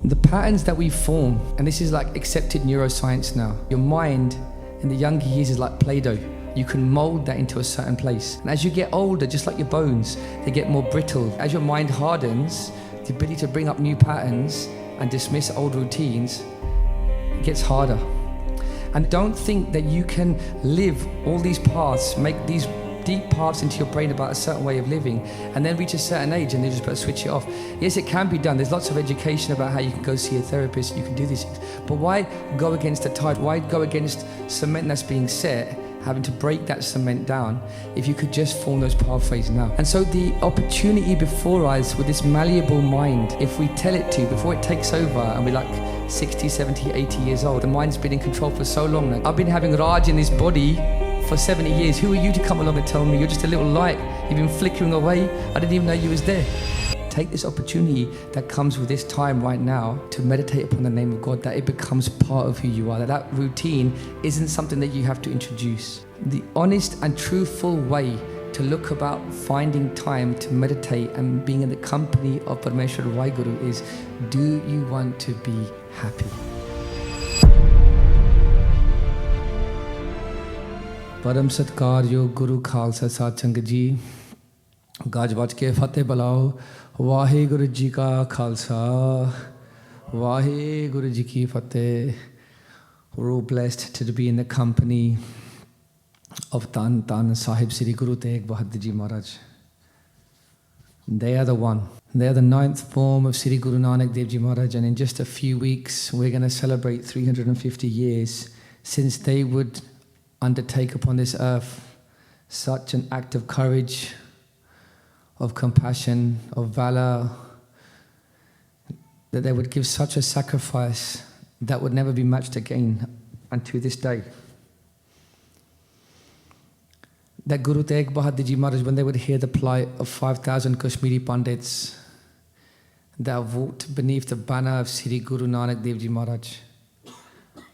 The patterns that we form, and this is like accepted neuroscience now, your mind in the younger years is like Play-Doh. You can mold that into a certain place. And as you get older, just like your bones, they get more brittle. As your mind hardens, the ability to bring up new patterns and dismiss old routines gets harder. And don't think that you can live all these paths, make these deep paths into your brain about a certain way of living, and then reach a certain age and they just better switch it off. Yes, it can be done. There's lots of education about how you can go see a therapist, you can do these things. But why go against the tide? Why go against cement that's being set, having to break that cement down, if you could just form those pathways now? And so the opportunity before us with this malleable mind, if we tell it to, before it takes over and we're like 60, 70, 80 years old, the mind's been in control for so long now. I've been having Raj in this body for 70 years. Who are you to come along and tell me you're just a little light? You've been flickering away. I didn't even know you was there. Take this opportunity that comes with this time right now to meditate upon the name of God, that it becomes part of who you are, that routine isn't something that you have to introduce. The honest and truthful way to look about finding time to meditate and being in the company of Parmeshwar Waheguru is, do you want to be happy? परम सत्कारयोग गुरु खालसा साध संगत जी, गाज बाज के फतेह बुलाओ। वाहेगुरु जी का खालसा, वाहेगुरु जी की फतेह। We're all blessed to be in the company of Tan Sahib Sri Guru Tegh Bahadur Ji Maharaj. They are the one. They are the 9th form of Sri Guru Nanak Dev Ji Maharaj, and in just a few weeks we're going to celebrate 350 years since they would undertake upon this earth such an act of courage, of compassion, of valor, that they would give such a sacrifice that would never be matched again unto this day. That Guru Tegh Bahadur Ji Maharaj, when they would hear the plight of 5,000 Kashmiri Pandits that have walked beneath the banner of Sri Guru Nanak Dev Ji Maharaj,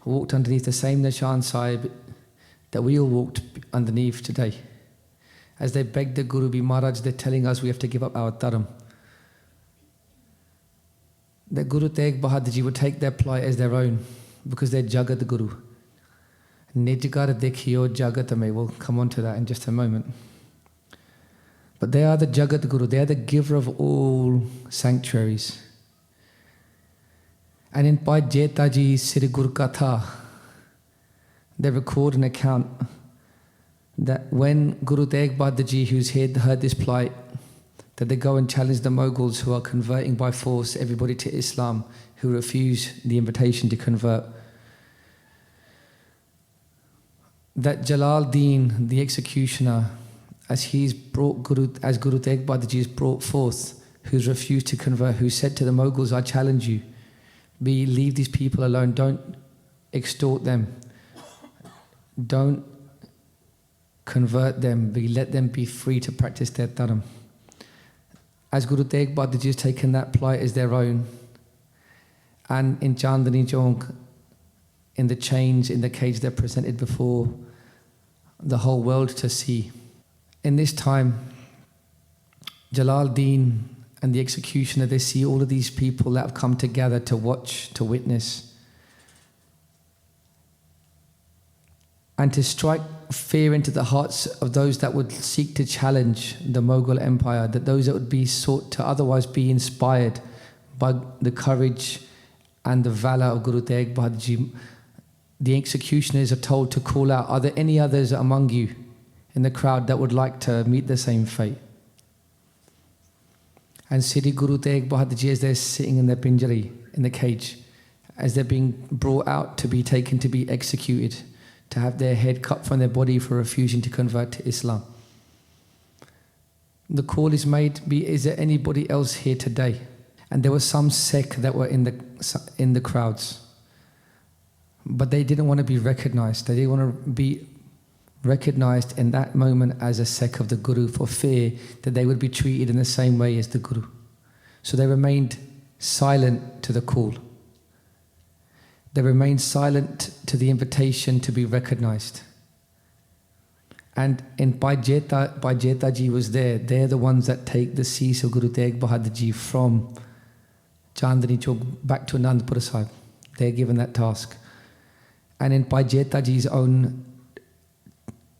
walked underneath the same Nishan Sahib that we all walked underneath today. As they begged the Guru Bi Maharaj, they're telling us we have to give up our dharam. That Guru Tegh Bahadur Ji would take their plight as their own, because they're Jagat Guru. Nij Kar Dekhio Jagat mein. We'll come on to that in just a moment. But they are the Jagat Guru, they are the giver of all sanctuaries. And in Bhai Jeta Ji's Sri Guru Katha, they record an account that when Guru Tegh Bahadur Ji, who's heard this plight, that they go and challenge the Mughals who are converting by force everybody to Islam, who refuse the invitation to convert. That Jalaluddin, the executioner, as Guru Tegh Bahadur Ji is brought forth, who's refused to convert, who said to the Mughals, I challenge you, leave these people alone, don't extort them, don't convert them, let them be free to practice their dharam. As Guru Tegh Bahadur Ji has taken that plight as their own, and in Chandani Chowk, in the chains, in the cage, they're presented before the whole world to see. In this time, Jalaluddin and the executioner, they see all of these people that have come together to watch, to witness, and to strike fear into the hearts of those that would seek to challenge the Mughal Empire, that those that would be sought to otherwise be inspired by the courage and the valor of Guru Tegh Bahadur Ji. The executioners are told to call out, are there any others among you in the crowd that would like to meet the same fate? And Sri Guru Tegh Bahadur Ji, as they're sitting in their pinjari, in the cage, as they're being brought out to be taken to be executed, to have their head cut from their body for refusing to convert to Islam. The call is made, is there anybody else here today? And there were some Sikh that were in the crowds, but they didn't want to be recognized. They didn't want to be recognized in that moment as a Sikh of the Guru, for fear that they would be treated in the same way as the Guru. So they remained silent to the call. They remained silent to the invitation to be recognized. And in Bhai Jeta Ji was there. They're the ones that take the cease of Guru Tegh Bahadur Ji from Chandni Chowk back to Anandpur Sahib. They're given that task. And in Bhai Jeta Ji's own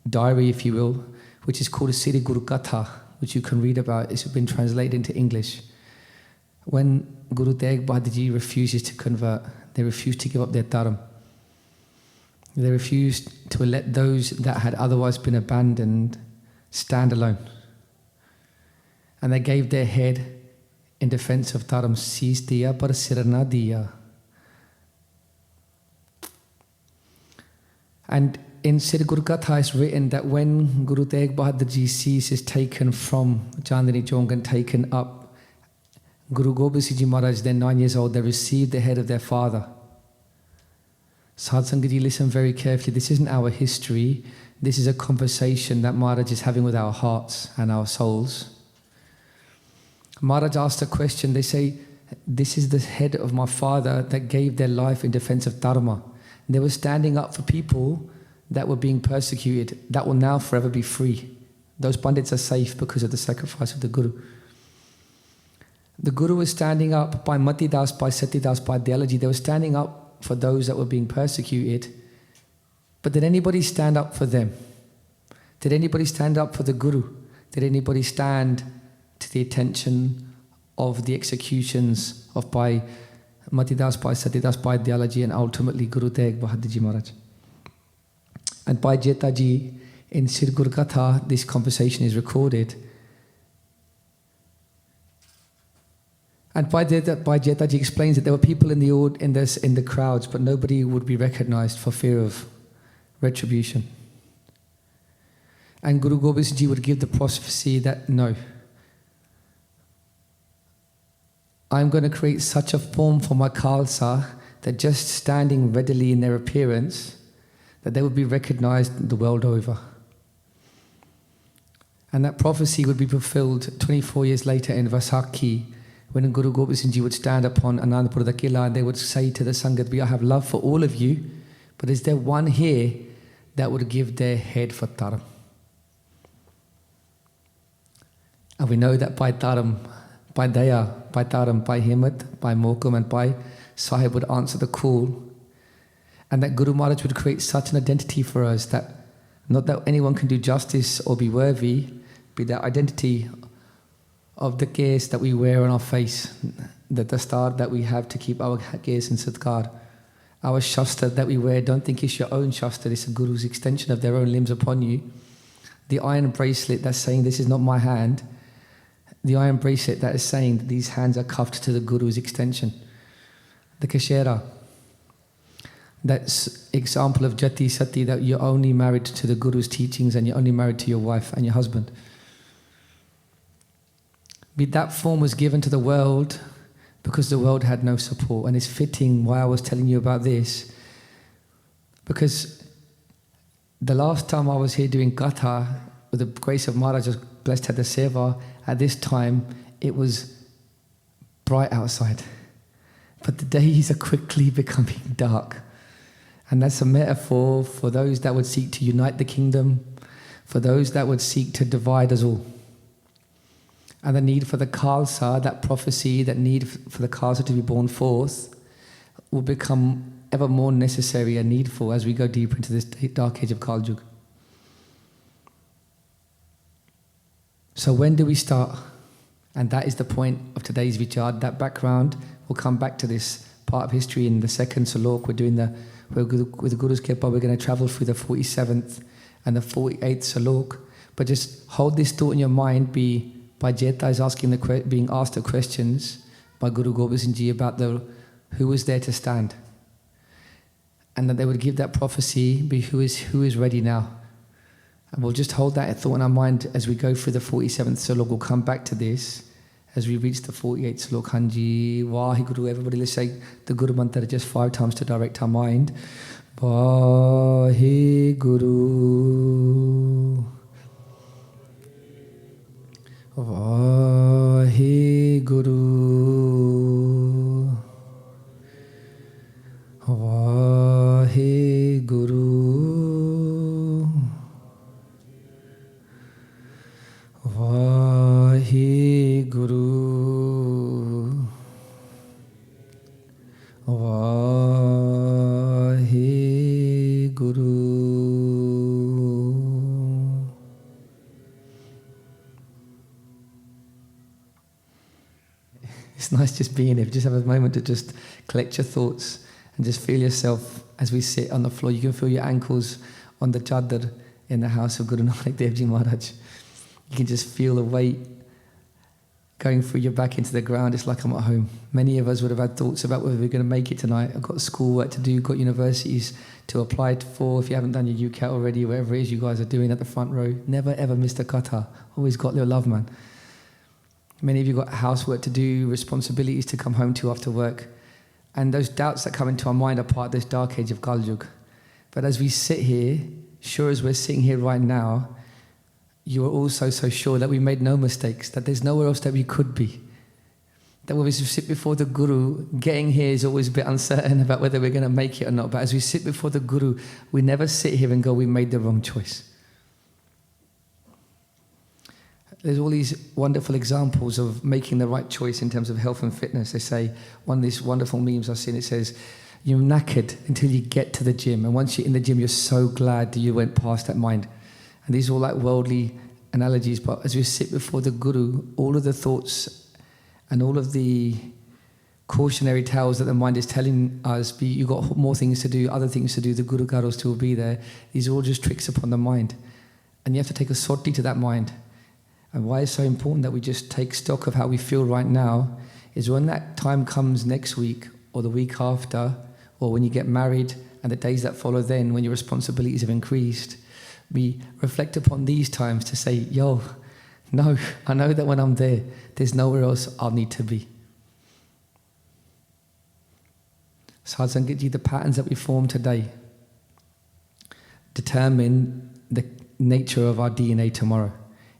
diary, if you will, which is called a Sri Guru Katha, which you can read about, it's been translated into English. When Guru Tegh Bahadur Ji refuses to convert, they refuse to give up their dharam. They refused to let those that had otherwise been abandoned stand alone. And they gave their head in defense of dharam. Sees diya par sir na diya. And in Sri Guru Katha it's written that when Guru Tegh Bahadur Ji sees is taken from Chandni Chowk and taken up, Guru Gobind Singh Ji Maharaj, they're 9 years old, they received the head of their father. Sadh Sangat Ji, listen very carefully. This isn't our history. This is a conversation that Maharaj is having with our hearts and our souls. Maharaj asked a question. They say, this is the head of my father that gave their life in defense of Dharma. They were standing up for people that were being persecuted, that will now forever be free. Those Pandits are safe because of the sacrifice of the Guru. The Guru was standing up by Mati Das, by Sati Das, by Dayalaji. They were standing up for those that were being persecuted. But did anybody stand up for them? Did anybody stand up for the Guru? Did anybody stand to the attention of the executions of Bhai Mati Das, Bhai Sati Das, Bhai Dayalaji, and ultimately Guru Tegh Bahadur Ji Maharaj? And Bhai Jeta Ji, in Sri Guru Katha, this conversation is recorded. And Bhai Jeta Ji explains that there were people in the crowds, but nobody would be recognized for fear of retribution. And Guru Gobind Singh Ji would give the prophecy that no, I'm going to create such a form for my Khalsa that just standing readily in their appearance, that they would be recognized the world over. And that prophecy would be fulfilled 24 years later in Vaisakhi, when Guru Gobind Singh Ji would stand upon Anandpur the Kila and they would say to the Sangat, I have love for all of you, but is there one here that would give their head for Dharam? And we know that by Dharam, by Daya, by Dharam, by Himmat, by Mokum and by Sahib would answer the call, and that Guru Maharaj would create such an identity for us that not that anyone can do justice or be worthy, be that identity of the gaze that we wear on our face, the dastar that we have to keep our gaze in sadkar, our shastra that we wear, don't think it's your own shastra, it's a Guru's extension of their own limbs upon you. The iron bracelet that's saying this is not my hand, the iron bracelet that is saying that these hands are cuffed to the Guru's extension. The kashera, that's example of jati sati, that you're only married to the Guru's teachings and you're only married to your wife and your husband. That form was given to the world because the world had no support. And it's fitting why I was telling you about this, because the last time I was here doing katha, with the grace of Maharaj, blessed had the seva, at this time it was bright outside. But the days are quickly becoming dark. And that's a metaphor for those that would seek to unite the kingdom, for those that would seek to divide us all. And the need for the Khalsa, that prophecy, that need for the Khalsa to be born forth, will become ever more necessary and needful as we go deeper into this dark age of Kal Yuga. So when do we start? And that is the point of today's vichar. That background, we'll come back to this part of history in the second salok. With the Guru's Kripa, we're going to travel through the 47th and the 48th salok. But just hold this thought in your mind. Bhai Jeta is being asked the questions by Guru Gobind Singh Ji about who was there to stand, and that they would give that prophecy, who is ready now. And we'll just hold that thought in our mind as we go through the 47th salok. We'll come back to this as we reach the 48th salok. Hanji, Vaheguru, everybody, let's say the Guru Mantra just 5 times to direct our mind. Vaheguru, Vaheguru, Vaheguru, Vaheguru, Vaheguru. It's nice just being here. Just have a moment to just collect your thoughts and just feel yourself as we sit on the floor. You can feel your ankles on the chadar in the house of Guru Nanak Dev Ji Maharaj. You can just feel the weight going through your back into the ground. It's like I'm at home. Many of us would have had thoughts about whether we're going to make it tonight. I've got schoolwork to do, got universities to apply for. If you haven't done your UCAT already, whatever it is you guys are doing at the front row, never ever missed a katha. Always got your love, man. Many of you got housework to do, responsibilities to come home to after work. And those doubts that come into our mind are part of this dark age of Kal Yuga. But as we sit here, sure as we're sitting here right now, you are also so sure that we made no mistakes, that there's nowhere else that we could be. That when we sit before the Guru, getting here is always a bit uncertain about whether we're going to make it or not. But as we sit before the Guru, we never sit here and go, we made the wrong choice. There's all these wonderful examples of making the right choice in terms of health and fitness. They say, one of these wonderful memes I've seen, it says, you're knackered until you get to the gym. And once you're in the gym, you're so glad that you went past that mind. And these are all like worldly analogies. But as we sit before the Guru, all of the thoughts and all of the cautionary tales that the mind is telling us, you've got more things to do, other things to do, the Guru God will still be there. These are all just tricks upon the mind. And you have to take a soti to that mind. And why it's so important that we just take stock of how we feel right now is when that time comes next week or the week after, or when you get married and the days that follow then, when your responsibilities have increased, we reflect upon these times to say, yo, no, I know that when I'm there, there's nowhere else I'll need to be. Sadhsangat, the patterns that we form today determine the nature of our DNA tomorrow.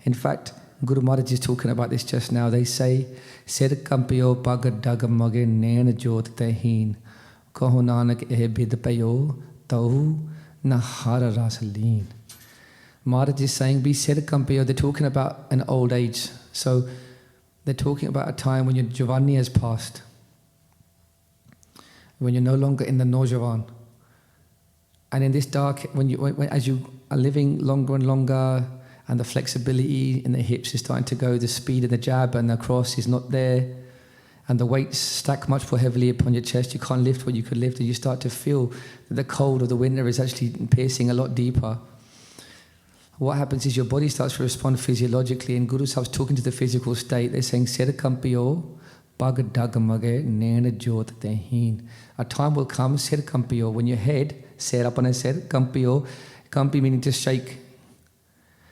In fact, Guru Maharaj is talking about this just now. They say, Sir Kampio pag dagmag nain jot teheen, kaho Nanak eh bid payo tahu na har ras leen. Maharaj is saying, be Sir Kampio. They're talking about an old age. So they're talking about a time when your Javani has passed, when you're no longer in the Naujawan. And in this dark, as you are living longer and longer, and the flexibility in the hips is starting to go, the speed of the jab and the cross is not there, and the weights stack much more heavily upon your chest. You can't lift what you could lift, and you start to feel that the cold of the winter is actually piercing a lot deeper. What happens is your body starts to respond physiologically, and Guru Sahib's talking to the physical state. They're saying, Sir Kampio, pag dagmage nain jot teheen. A time will come, Sir Kampio, when your head, Sir apane Sir, Kampio, Kampi meaning to shake.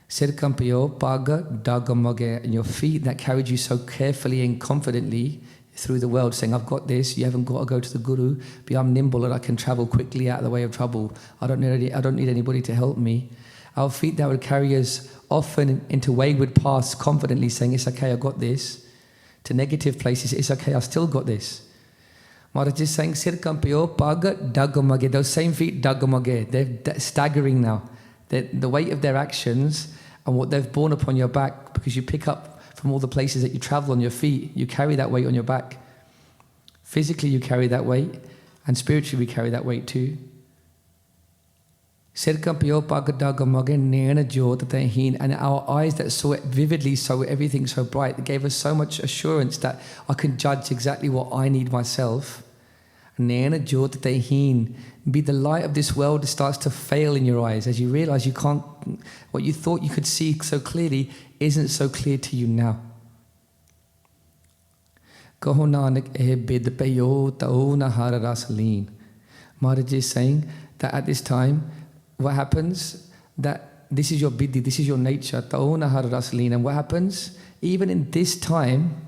Sir Kampio, paga dagmage, and your feet that carried you so carefully and confidently through the world, saying, I've got this, you haven't got to go to the Guru, but I'm nimble and I can travel quickly out of the way of trouble. I don't need anybody to help me. Our feet that would carry us often into wayward paths confidently, saying, it's okay, I got this, to negative places, it's okay, I still got this. Maharaj is saying, Sir Kampio, paga dagmage, those same feet dagmage, they're staggering now. The weight of their actions and what they've borne upon your back, because you pick up from all the places that you travel on your feet, you carry that weight on your back. Physically you carry that weight, and spiritually we carry that weight too. And our eyes that saw it vividly, saw everything so bright, it gave us so much assurance that I can judge exactly what I need myself. Be the light of this world starts to fail in your eyes as you realize you can't, what you thought you could see so clearly isn't so clear to you now. Maharaj is saying that at this time, what happens? That this is your bidhi, this is your nature. And what happens? Even in this time,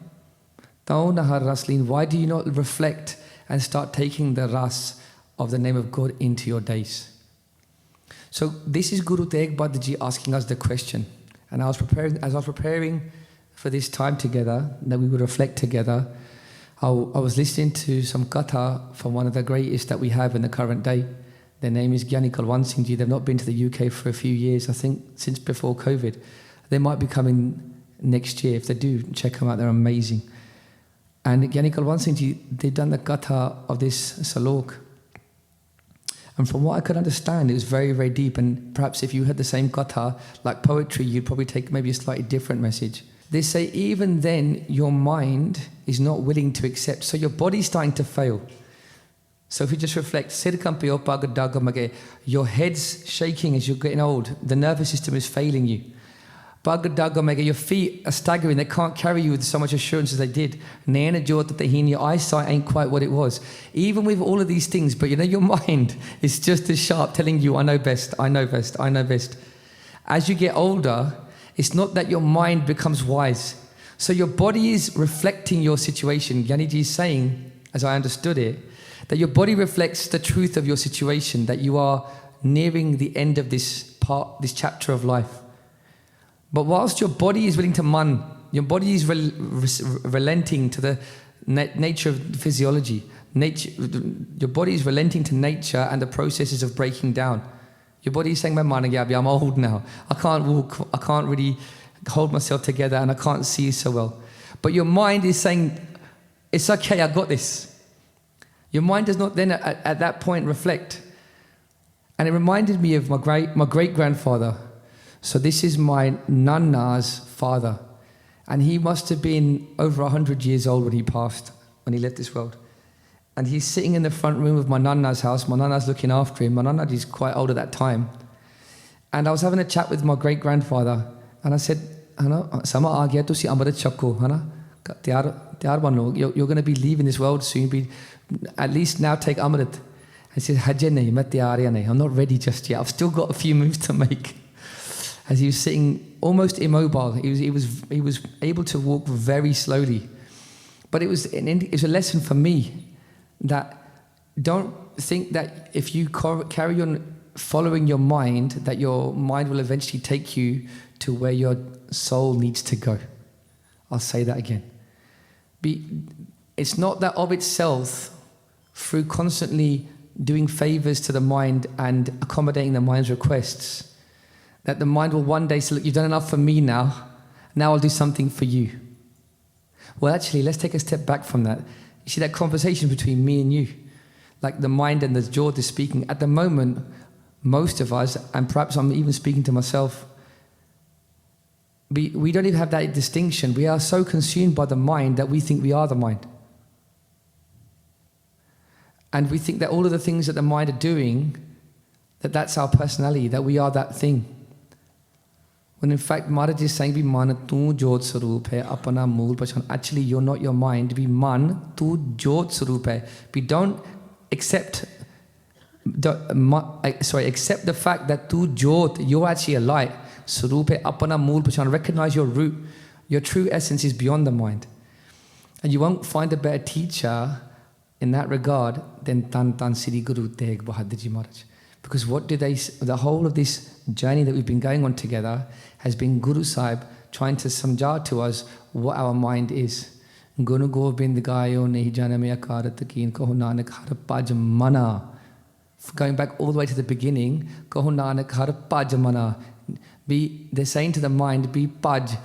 why do you not reflect and start taking the ras of the name of God into your days? So this is Guru Tegh Bahadur Ji asking us the question. And as I was preparing for this time together, that we would reflect together, I was listening to some katha from one of the greatest that we have in the current day. Their name is Nij Kar Singh Ji. They've not been to the UK for a few years, I think since before COVID. They might be coming next year. If they do, check them out, they're amazing. And Gyani Kalwan Singh Ji, they've done the katha of this salok. And from what I could understand, it was very, very deep. And perhaps if you had the same katha, like poetry, you'd probably take maybe a slightly different message. They say even then, your mind is not willing to accept. So your body's starting to fail. So if you just reflect, Sir Kampio, dagmag, your head's shaking as you're getting old. The nervous system is failing you. Dagmag, your feet are staggering. They can't carry you with so much assurance as they did. Your eyesight ain't quite what it was. Even with all of these things, but you know, your mind is just as sharp, telling you, I know best, I know best, I know best. As you get older, it's not that your mind becomes wise. So your body is reflecting your situation. Gyaniji is saying, as I understood it, that your body reflects the truth of your situation, that you are nearing the end of this chapter of life. But whilst your body is willing to mun, your body is relenting to the nature of physiology. Your body is relenting to nature and the processes of breaking down. Your body is saying, I'm old now. I can't walk. I can't really hold myself together and I can't see so well. But your mind is saying, it's okay, I got this. Your mind does not then at that point reflect. And it reminded me of my great-grandfather. So this is my Nana's father. And he must have been over 100 years old when he passed, when he left this world. And he's sitting in the front room of my Nana's house. My Nana's looking after him. My Nana is quite old at that time. And I was having a chat with my great-grandfather. And I said, Sama aa gaya, tusi amrit chakko, tiyar ban lo. You're going to be leaving this world soon. At least now take amrit. He said, Hajje nahi, main tiyar ya nahi. I'm not ready just yet. I've still got a few moves to make. As he was sitting almost immobile, he was able to walk very slowly. But it was a lesson for me that don't think that if you carry on following your mind, that your mind will eventually take you to where your soul needs to go. I'll say that again. It's not that of itself, through constantly doing favors to the mind and accommodating the mind's requests, that the mind will one day say, look, you've done enough for me now I'll do something for you. Well, actually, let's take a step back from that. You see that conversation between me and you, like the mind and the jaw is speaking. At the moment, most of us, and perhaps I'm even speaking to myself, we don't even have that distinction. We are so consumed by the mind that we think we are the mind. And we think that all of the things that the mind are doing, that's our personality, that we are that thing. When in fact, Maharaj is saying, man, tu jyot saroop hai, apana mool pachan. Actually, you're not your mind. Be man, tu jyot saroop hai. Don't accept the fact that tu jyot, you're actually a light. Saroop hai, apana mool pachan. Recognize your root. Your true essence is beyond the mind. And you won't find a better teacher in that regard than Tan Sri Guru Tegh Bahadur Ji Maharaj. Because the whole of this journey that we've been going on together has been Guru Sahib trying to samjha to us what our mind is. Gunu Gobind Gayo Nahi Jana Me Akar Takin Kaho Nanak Har Paj Mana. Going back all the way to the beginning, Kaho Nanak Har Paj Mana. They're saying to the mind, be paj,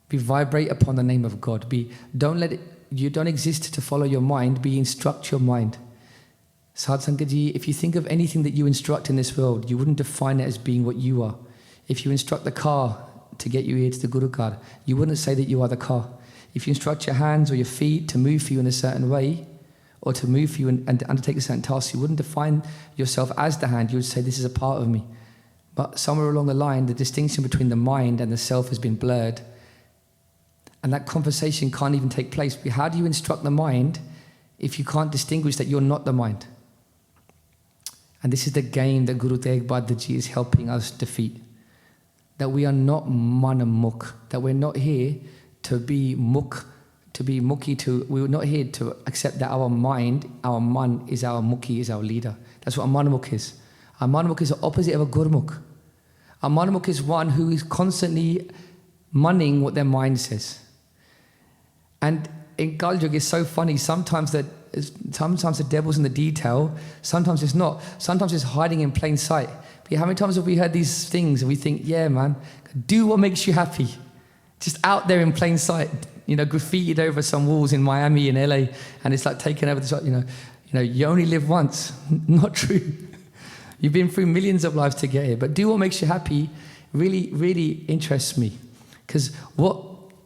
vibrate upon the name of God. You don't exist to follow your mind, instruct your mind. Sadh Sangat Ji, if you think of anything that you instruct in this world, you wouldn't define it as being what you are. If you instruct the car to get you here to the Guru Car, you wouldn't say that you are the car. If you instruct your hands or your feet to move for you in a certain way, or to move for you and to undertake a certain task, you wouldn't define yourself as the hand. You would say, this is a part of me. But somewhere along the line, the distinction between the mind and the self has been blurred. And that conversation can't even take place. How do you instruct the mind if you can't distinguish that you're not the mind? And this is the game that Guru Tegh Bahadur Ji is helping us defeat. That we are not manamukh, that we're not here to be mukh, we're not here to accept that our mind, our man is our mukhi, is our leader. That's what a manamukh is. A manamukh is the opposite of a gurmukh. A manamukh is one who is constantly munning what their mind says. And in Kaljug, it's so funny. Sometimes the devil's in the detail. Sometimes it's not. Sometimes it's hiding in plain sight. But how many times have we heard these things and we think, yeah, man, do what makes you happy. Just out there in plain sight. graffitied over some walls in Miami and LA, and it's like taken over the, you only live once. Not true. You've been through millions of lives to get here, but do what makes you happy really, really interests me. Because what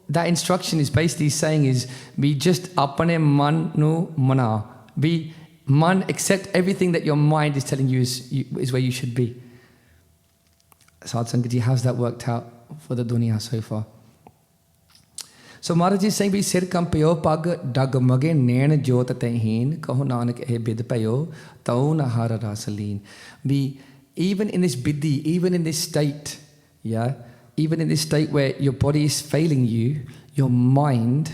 that instruction is basically saying is, be just apane man nu mana. Be man, accept everything that your mind is telling you is where you should be. Sadhu Sangat Ji, how's that worked out for the dunya so far? So Maharaj is saying, be sir Kampio pag dagmage nain jyot teheen kaho Nanak eh bid payo tau nahara rasaleen. Be even in this bidhi, even in this state, even in this state where your body is failing you, your mind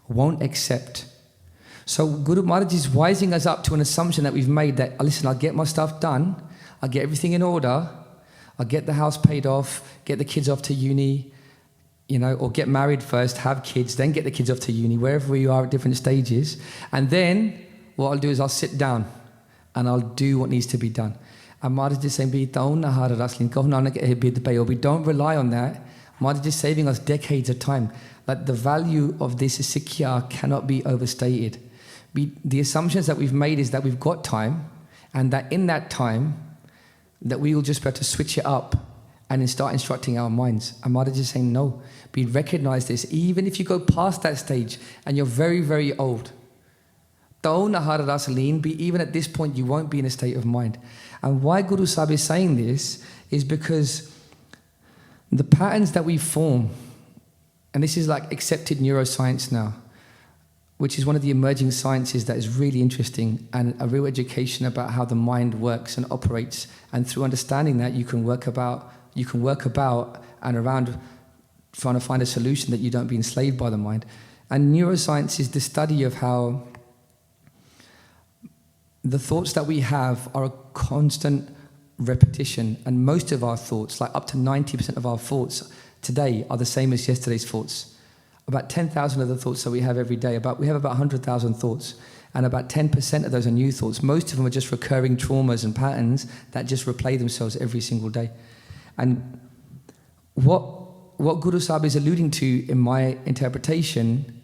won't accept. So Guru Maharaj is wising us up to an assumption that we've made that, listen, I'll get my stuff done, I'll get everything in order, I'll get the house paid off, get the kids off to uni, or get married first, have kids, then get the kids off to uni, wherever you are at different stages. And then what I'll do is I'll sit down and I'll do what needs to be done. And Maharaj is saying, we don't rely on that. Maharaj is saving us decades of time. That the value of this Sikhya cannot be overstated. The assumptions that we've made is that we've got time, and that in that time, that we will just be able to switch it up and then start instructing our minds. And Maharaj is saying, no, we recognize this. Even if you go past that stage and you're very, very old, even at this point, you won't be in a state of mind. And why Guru Sahib is saying this is because the patterns that we form, and this is like accepted neuroscience now, which is one of the emerging sciences that is really interesting, and a real education about how the mind works and operates. And through understanding that, you can work about and around trying to find a solution that you don't be enslaved by the mind. And neuroscience is the study of how the thoughts that we have are a constant repetition, and most of our thoughts, like up to 90% of our thoughts today, are the same as yesterday's thoughts. About 10,000 of the thoughts that we have every day, we have about 100,000 thoughts, and about 10% of those are new thoughts. Most of them are just recurring traumas and patterns that just replay themselves every single day. And what Guru Sahib is alluding to in my interpretation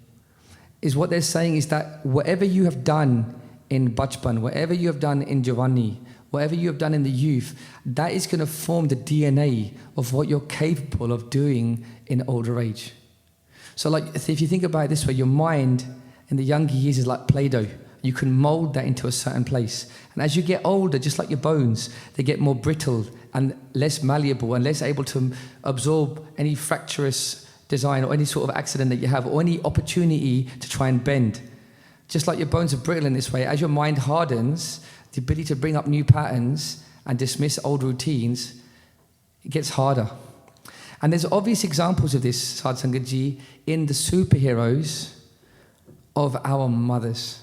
is what they're saying is that whatever you have done in Bachpan, whatever you have done in Javani, whatever you have done in the youth, that is going to form the DNA of what you're capable of doing in older age. So like, if you think about it this way, your mind in the younger years is like Play-Doh. You can mold that into a certain place. And as you get older, just like your bones, they get more brittle and less malleable and less able to absorb any fractious design or any sort of accident that you have, or any opportunity to try and bend. Just like your bones are brittle in this way, as your mind hardens, the ability to bring up new patterns and dismiss old routines, it gets harder. And there's obvious examples of this, Sadhu Sangat Ji, in the superheroes of our mothers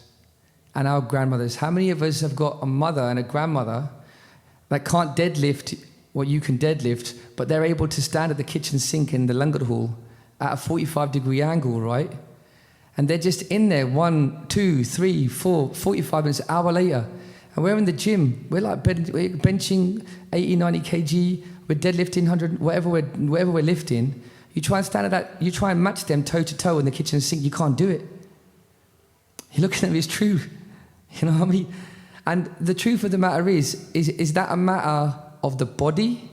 and our grandmothers. How many of us have got a mother and a grandmother that can't deadlift what you can deadlift, but they're able to stand at the kitchen sink in the langar hall at a 45-degree angle, right? And they're just in there 1, 2, 3, 4, 45 minutes, an hour later. And we're in the gym. We're like we're benching 80, 90 kg. We're deadlifting 100, whatever we're lifting. You try and stand at that, you try and match them toe to toe in the kitchen sink. You can't do it. You're looking at me, it's true. You know what I mean? And the truth of the matter is that a matter of the body?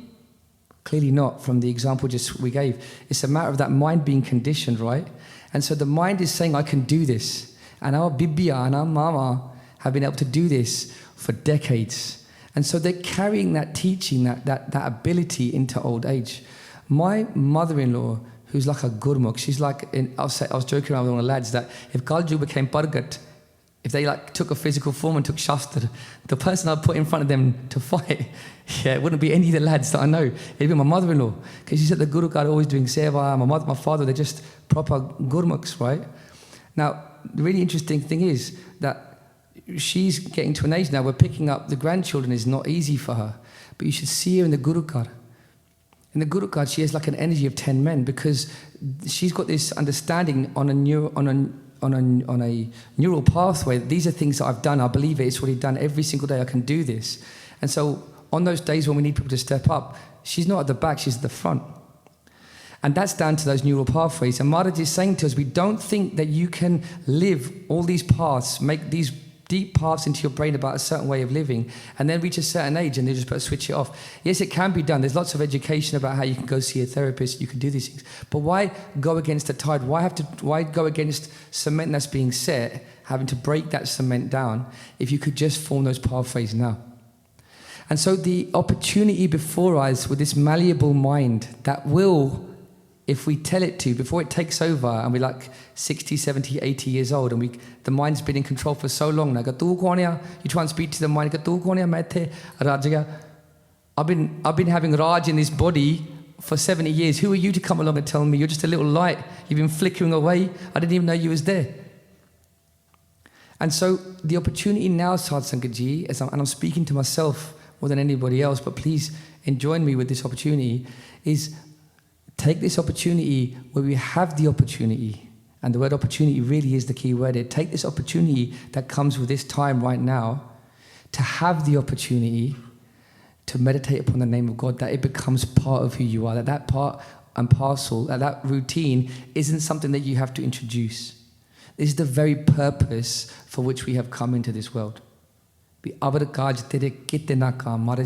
Clearly not, from the example just we gave. It's a matter of that mind being conditioned, right? And so the mind is saying, I can do this. And our Bibia and our Mama have been able to do this for decades. And so they're carrying that teaching, that ability into old age. My mother-in-law, who's like a gurmukh, she's like, I was joking around with one of the lads that if Kalju became Pargat, if they like took a physical form and took Shastra, the person I'd put in front of them to fight, it wouldn't be any of the lads that I know. It'd be my mother-in-law. Because she said the Guru are always doing seva, my father, they're just proper gurmukhs, right? Now, the really interesting thing is that she's getting to an age now where picking up the grandchildren is not easy for her. But you should see her in the Gurukar. In the Gurukar, she has like an energy of 10 men because she's got this understanding on a neural pathway. These are things that I've done. I believe it. It's already done. Every single day I can do this. And so on those days when we need people to step up, she's not at the back, she's at the front. And that's down to those neural pathways. And Maharaj is saying to us, we don't think that you can live all these paths, make these deep paths into your brain about a certain way of living, and then reach a certain age and they just switch it off. Yes, it can be done. There's lots of education about how you can go see a therapist, you can do these things. But why go against the tide? Why go against cement that's being set, having to break that cement down, if you could just form those pathways now? And so the opportunity before us with this malleable mind that will, if we tell it to, before it takes over and we're like 60, 70, 80 years old and the mind's been in control for so long now, you try and speak to the mind, I've been having Raj in this body for 70 years. Who are you to come along and tell me you're just a little light? You've been flickering away. I didn't even know you was there. And so the opportunity now, Sadh Sangat Ji, and I'm speaking to myself more than anybody else, but please join me with this opportunity, is take this opportunity where we have the opportunity, and the word opportunity really is the key word here. Take this opportunity that comes with this time right now to have the opportunity to meditate upon the name of God, that it becomes part of who you are, that part and parcel, that routine isn't something that you have to introduce. This is the very purpose for which we have come into this world. Maharaj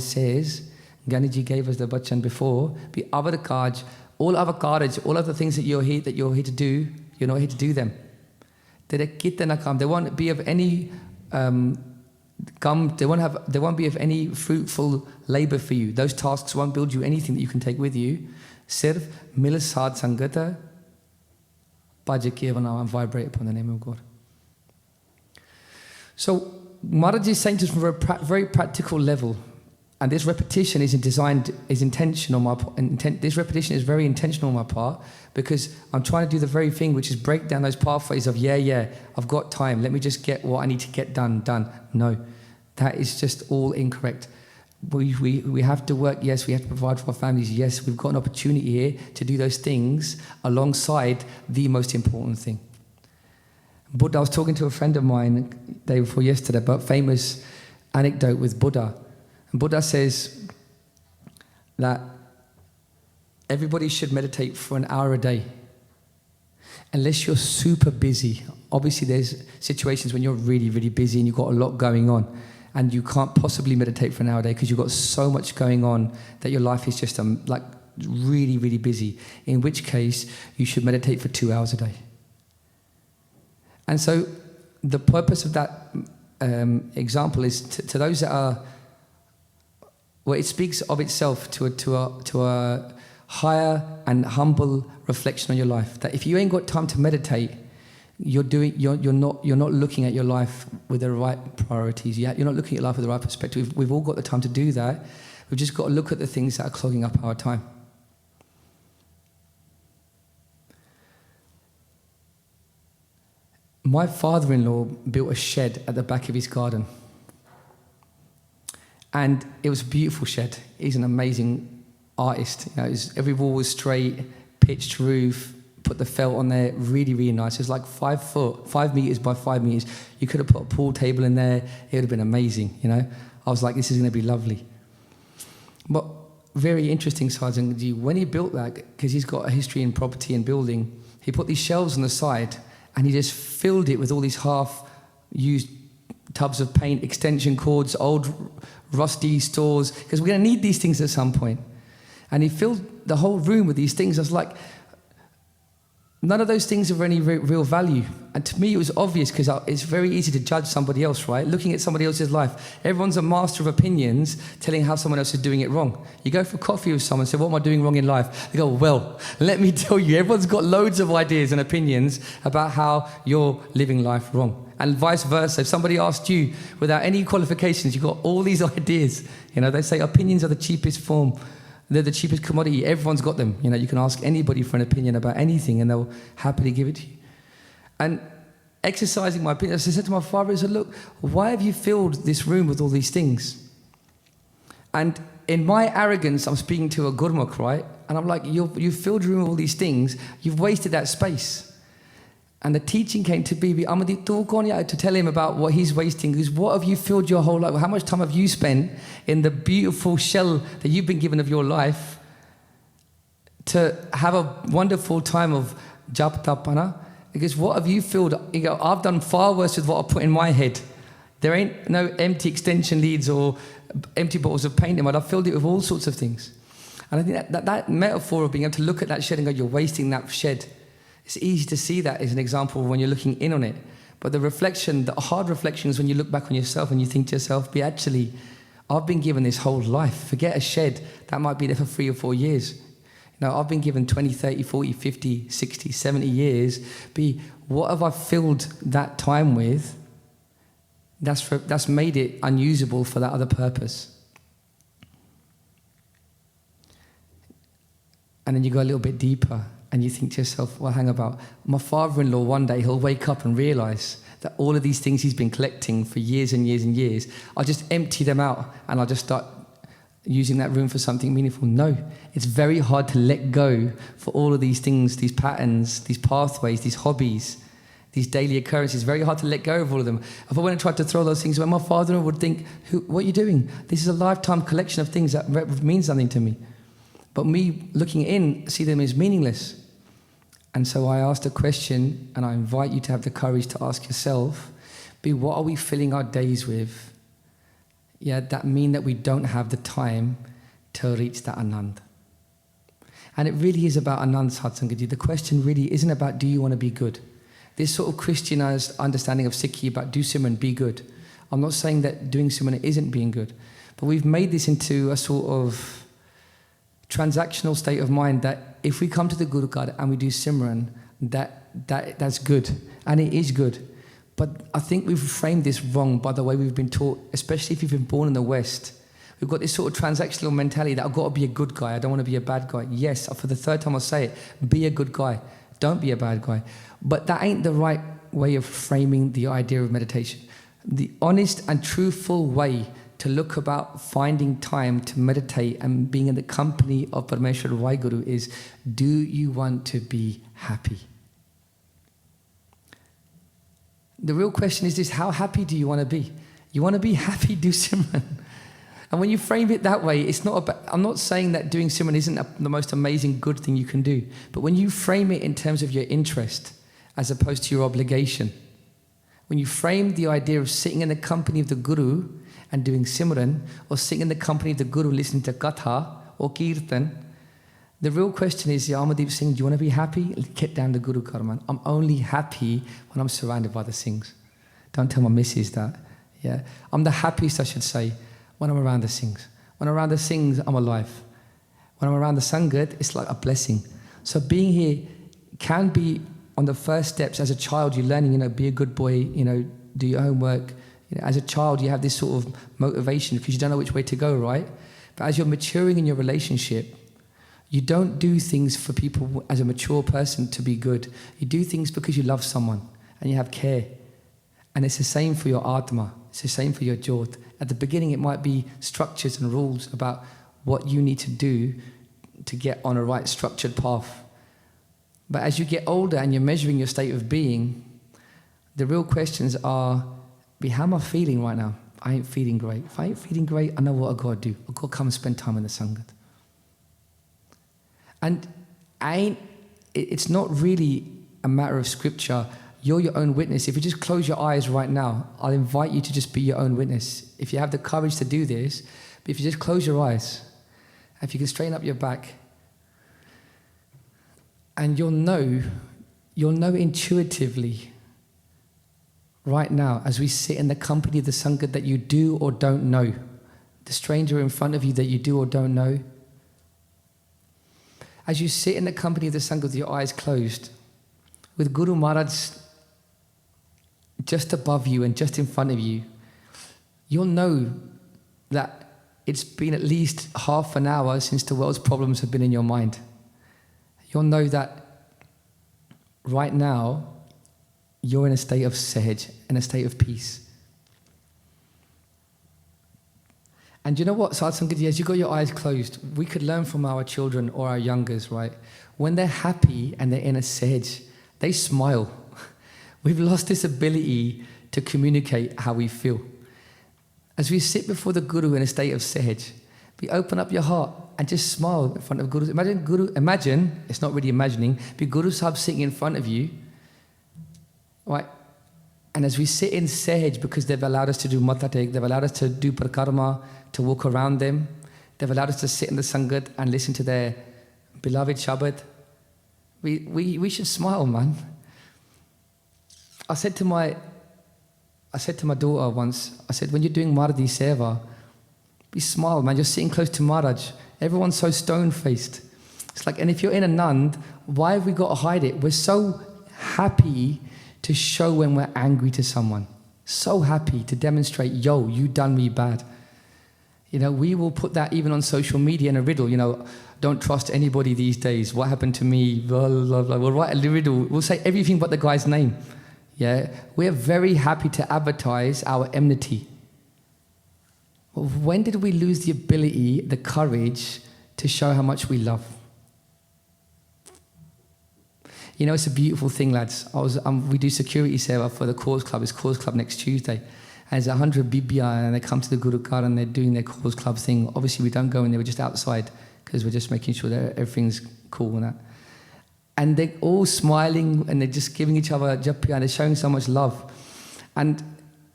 says, Ganiji gave us the bachan before, all other karaj, all other things that you're here to do, you're not here to do them. They won't be of any they won't be of any fruitful labor for you. Those tasks won't build you anything that you can take with you. Sirf mil sadh sangata bhaja and vibrate upon the name of God. So Maharaj is saying to us from a very practical level, and this repetition is intentional. This repetition is very intentional on my part, because I'm trying to do the very thing, which is break down those pathways of, I've got time, let me just get what I need to get done. No, that is just all incorrect. We have to work, yes, we have to provide for our families, yes, we've got an opportunity here to do those things alongside the most important thing. Buddha, I was talking to a friend of mine day before yesterday about famous anecdote with Buddha. And Buddha says that everybody should meditate for an hour a day. Unless you're super busy. Obviously there's situations when you're really, really busy and you've got a lot going on, and you can't possibly meditate for an hour a day because you've got so much going on that your life is just like really, really busy. In which case you should meditate for 2 hours a day. And so the purpose of that example is to those that are, well, it speaks of itself to a higher and humble reflection on your life. That if you ain't got time to meditate, you're not looking at your life with the right priorities. You're not looking at your life with the right perspective. We've all got the time to do that. We've just got to look at the things that are clogging up our time. My father-in-law built a shed at the back of his garden. And it was a beautiful shed. He's an amazing artist. Every wall was straight, pitched roof, put the felt on there, really, really nice. It was like 5 meters by 5 meters. You could have put a pool table in there. It would have been amazing, I was like, this is going to be lovely. But very interesting, Sergeant G, when he built that, because he's got a history in property and building, he put these shelves on the side and he just filled it with all these half-used tubs of paint, extension cords, old rusty stores, because we're going to need these things at some point. And he filled the whole room with these things. I was like, none of those things are of any real value. And to me, it was obvious, because it's very easy to judge somebody else, right? Looking at somebody else's life. Everyone's a master of opinions, telling how someone else is doing it wrong. You go for coffee with someone and say, what am I doing wrong in life? They go, well, let me tell you, everyone's got loads of ideas and opinions about how you're living life wrong. And vice versa. If somebody asked you, without any qualifications, you've got all these ideas. They say opinions are the cheapest form. They're the cheapest commodity. Everyone's got them. You can ask anybody for an opinion about anything and they'll happily give it to you. And exercising my opinion, I said to my father, I said, look, why have you filled this room with all these things? And in my arrogance, I'm speaking to a gurmukh, right? And I'm like, you've filled the room with all these things. You've wasted that space. And the teaching came to be to tell him about what he's wasting. Because what have you filled your whole life? How much time have you spent in the beautiful shell that you've been given of your life to have a wonderful time of jap tapana, because what have you filled? You go, I've done far worse with what I put in my head. There ain't no empty extension leads or empty bottles of paint in mud. I've filled it with all sorts of things. And I think that metaphor of being able to look at that shed and go, you're wasting that shed. It's easy to see that as an example when you're looking in on it. But the reflection, the hard reflection is when you look back on yourself and you think to yourself, actually, I've been given this whole life. Forget a shed that might be there for 3 or 4 years. I've been given 20, 30, 40, 50, 60, 70 years. What have I filled that time with? That's made it unusable for that other purpose. And then you go a little bit deeper and you think to yourself, well, hang about. My father-in-law, one day, he'll wake up and realise that all of these things he's been collecting for years and years and years, I'll just empty them out and I'll just start using that room for something meaningful. No, it's very hard to let go for all of these things, these patterns, these pathways, these hobbies, these daily occurrences. Very hard to let go of all of them. If I went and tried to throw those things away, my father would think, what are you doing? This is a lifetime collection of things that mean something to me. But me looking in, see them as meaningless. And so I asked a question, and I invite you to have the courage to ask yourself, what are we filling our days with? That mean that we don't have the time to reach that Anand. And it really is about Anand Satsangiji. The question really isn't about, do you want to be good? This sort of Christianized understanding of Sikhi about do Simran, be good. I'm not saying that doing Simran isn't being good, but we've made this into a sort of transactional state of mind that if we come to the Guru God and we do Simran, that's good. And it is good. But I think we've framed this wrong by the way we've been taught, especially if you've been born in the West. We've got this sort of transactional mentality that I've got to be a good guy, I don't want to be a bad guy. Yes, for the third time I'll say it, be a good guy, don't be a bad guy. But that ain't the right way of framing the idea of meditation. The honest and truthful way to look about finding time to meditate and being in the company of Parameshwar Vaheguru is, do you want to be happy? The real question is this, how happy do you want to be? You want to be happy, do Simran. And when you frame it that way, it's not about, I'm not saying that doing Simran isn't the most amazing good thing you can do, but when you frame it in terms of your interest as opposed to your obligation, when you frame the idea of sitting in the company of the Guru and doing Simran, or sitting in the company of the Guru listening to katha or kirtan, the real question is, Amandeep Singh, do you want to be happy? Get down the Guru Karman. I'm only happy when I'm surrounded by the Singhs. Don't tell my missus that. I'm the happiest, I should say, when I'm around the Singhs. When I'm around the Singhs, I'm alive. When I'm around the Sangat, it's like a blessing. So being here can be on the first steps. As a child, you're learning, be a good boy, do your homework. As a child, you have this sort of motivation because you don't know which way to go, right? But as you're maturing in your relationship, you don't do things for people as a mature person to be good. You do things because you love someone and you have care. And it's the same for your Atma. It's the same for your Jyot. At the beginning, it might be structures and rules about what you need to do to get on a right structured path. But as you get older and you're measuring your state of being, the real questions are, how am I feeling right now? I ain't feeling great. If I ain't feeling great, I know what I've got to do. I've got to come and spend time in the Sangat. And it's not really a matter of scripture. You're your own witness. If you just close your eyes right now, I'll invite you to just be your own witness. If you have the courage to do this, but if you just close your eyes, if you can straighten up your back, and you'll know intuitively right now, as we sit in the company of the Sangat that you do or don't know, the stranger in front of you that you do or don't know, as you sit in the company of the Sangat with your eyes closed, with Guru Maharaj just above you and just in front of you, you'll know that it's been at least half an hour since the world's problems have been in your mind. You'll know that right now, you're in a state of sahaj, in a state of peace. And you know what, Satsangiji, as you got your eyes closed, we could learn from our children or our youngers, right? When they're happy and they're in a sahaj, they smile. We've lost this ability to communicate how we feel. As we sit before the Guru in a state of sahaj, we open up your heart and just smile in front of Guru. Imagine, it's not really imagining, but Guru Sahib sitting in front of you, right? And as we sit in Sehaj, because they've allowed us to do Matha Tek, they've allowed us to do Parikrama, to walk around them, they've allowed us to sit in the Sangat and listen to their beloved Shabad. We should smile, man. I said to my daughter once, I said, when you're doing Mardi Seva, be smile, man. You're sitting close to Maharaj. Everyone's so stone-faced. It's like, and if you're in a Nand, why have we got to hide it? We're so happy to show when we're angry to someone. So happy to demonstrate, yo, you done me bad. You know, we will put that even on social media in a riddle, you know, don't trust anybody these days. What happened to me? Blah, blah, blah. We'll write a riddle. We'll say everything but the guy's name. Yeah, we're very happy to advertise our enmity. When did we lose the ability, the courage to show how much we love? You know, it's a beautiful thing, lads. We do security seva for the Cause Club. It's Cause Club next Tuesday. And there's 100 Bibia, and they come to the Guru Ghar and they're doing their Cause Club thing. Obviously, we don't go in there, we're just outside because we're just making sure that everything's cool and that. And they're all smiling and they're just giving each other japya and they're showing so much love. And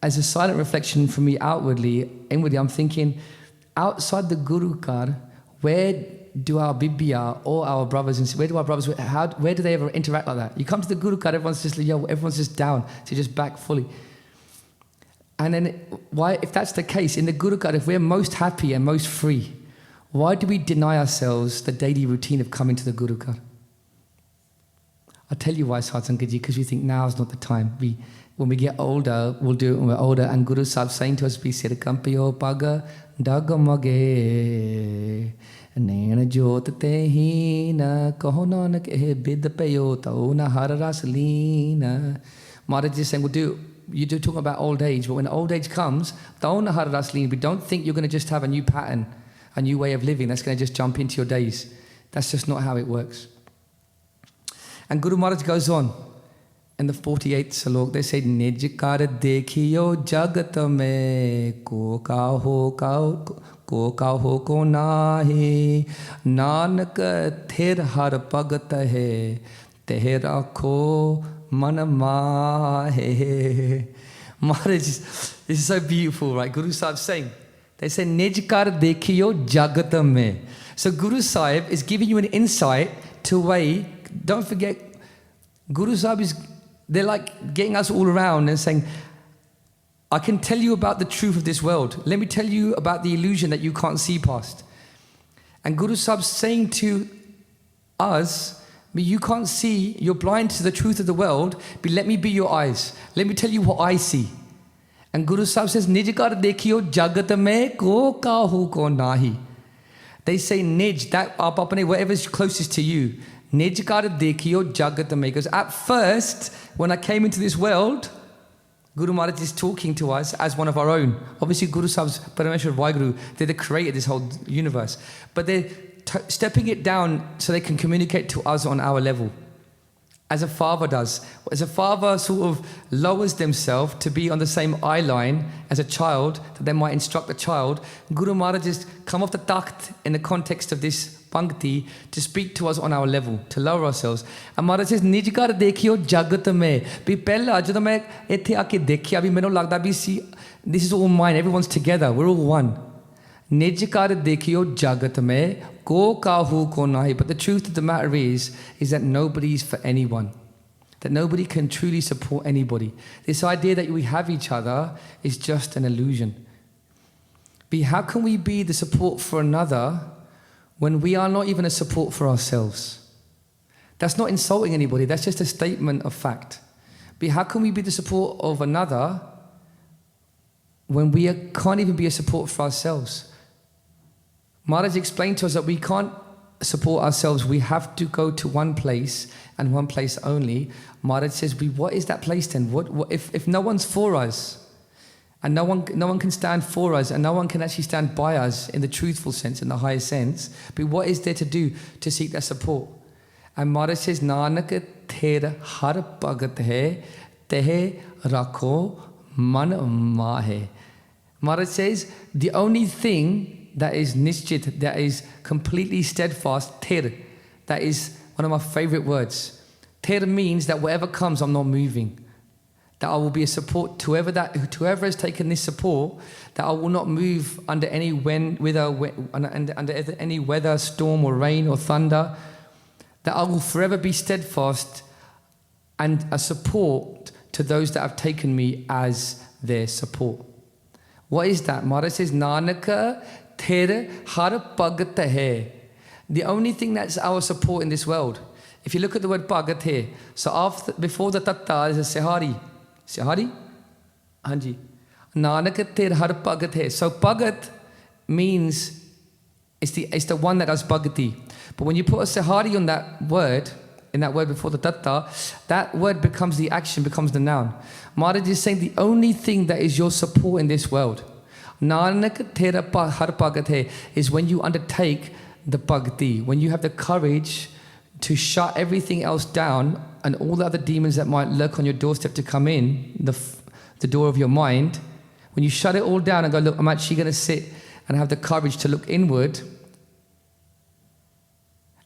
as a silent reflection for me inwardly, I'm thinking, outside the Guru Ghar, where do our Bibia or our brothers and where do they ever interact like that? You come to the Guru Ghar, everyone's just down, so just back fully. And then why, if that's the case, in the Guru Ghar, if we're most happy and most free, why do we deny ourselves the daily routine of coming to the Guru Ghar? I'll tell you why, Sant Ji, because we think now's not the time. When we get older, we'll do it when we're older. And Guru Sahib saying to us, we said, Kampio paga dagmag nena jot te na kaho nanak eh bid payo tao na har ras leena. Maharaj is saying, you're talking about old age, but when old age comes, tao na har ras leena. We don't think you're going to just have a new pattern, a new way of living that's going to just jump into your days. That's just not how it works. And Guru Maharaj goes on in the 48th salok. They say, Nij Kar Dekhio jagat mein ko kaho ko nahi Nanak thir har pagat hai teh rakho man maahe. Maharaj, this is so beautiful, right? Guru Sahib saying, they say, Nij Kar Dekhio jagat mein. So Guru Sahib is giving you an insight to way. Don't forget, Guru Sahib they're like getting us all around and saying, I can tell you about the truth of this world. Let me tell you about the illusion that you can't see past. And Guru Sahib's saying to us, but you can't see, you're blind to the truth of the world, but let me be your eyes. Let me tell you what I see. And Guru Sahib says, Nij Kar Dekhio jagat mein ko kahu ko nahi. They say Nij, that apne, whatever's closest to you. Nij Kar Dekhio jagat mein. Because at first, when I came into this world, Guru Maharaj is talking to us as one of our own. Obviously, Guru Sahib's Parameshwar Vaheguru, they're the creator of this whole universe. But they're stepping it down so they can communicate to us on our level. As a father does. As a father sort of lowers themselves to be on the same eye line as a child, that they might instruct the child, Guru Maharaj has come off the takht in the context of this Pankti to speak to us on our level, to lower ourselves. And Maharaj says, Nij Kar Dekhio jagat mein. Bhi pehla jadon main ithe aake dekhya, bhi mainu lagda bhi see, this is all mine, everyone's together, we're all one. Nij Kar Dekhio jagat mein ko kahu ko nahi. But the truth of the matter is that nobody's for anyone. That nobody can truly support anybody. This idea that we have each other is just an illusion. But how can we be the support for another when we are not even a support for ourselves? That's not insulting anybody, that's just a statement of fact. But how can we be the support of another when we can't even be a support for ourselves? Maharaj explained to us that we can't support ourselves, we have to go to one place and one place only. Maharaj says, what is that place then? What if no one's for us? And no one can stand for us, and no one can actually stand by us in the truthful sense, in the higher sense. But what is there to do to seek that support? And Maharaj says, Nanak thir har pagat hai, teh rakho man maahe. Maharaj says, the only thing that is nischit, that is completely steadfast, thir. That is one of my favorite words. Thir means that whatever comes, I'm not moving. That I will be a support to whoever has taken this support, that I will not move under any under any weather, storm or rain or thunder. That I will forever be steadfast and a support to those that have taken me as their support. What is that? Maharaj says, Nanak thir har pagat hai. The only thing that's our support in this world. If you look at the word pagat here, so before the tatta is a sehari. Sehari? Hanji. Nanak thir har pagat hai. So pagat means it's the one that does bhakti. But when you put a sehari on that word, in that word before the tatta, that word becomes the action, becomes the noun. Maharaj is saying the only thing that is your support in this world, Nanak thera har pagat hai, is when you undertake the bhakti, when you have the courage to shut everything else down and all the other demons that might lurk on your doorstep to come in, the door of your mind, when you shut it all down and go, look, I'm actually going to sit and have the courage to look inward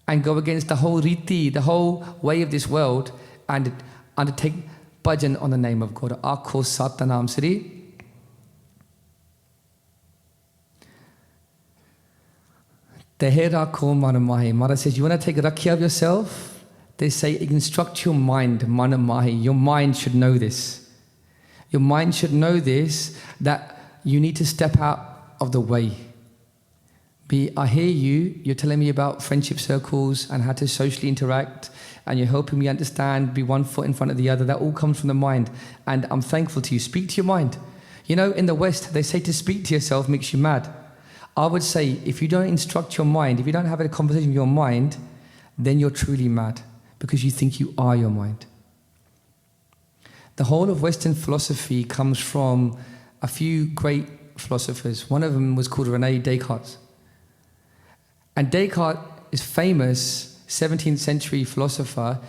and go against the whole riti, the whole way of this world, and undertake bhajan on the name of God. Akho Satanam Sri. Tehera ko manamahi. Maharaj says, you want to take rakhya of yourself? They say, instruct your mind, manamahi. Your mind should know this. Your mind should know this, that you need to step out of the way. I hear you, you're telling me about friendship circles and how to socially interact, and you're helping me understand, be one foot in front of the other. That all comes from the mind. And I'm thankful to you. Speak to your mind. You know, in the West, they say to speak to yourself makes you mad. I would say, if you don't instruct your mind, if you don't have a conversation with your mind, then you're truly mad, because you think you are your mind. The whole of Western philosophy comes from a few great philosophers. One of them was called René Descartes. And Descartes is famous, 17th century philosopher,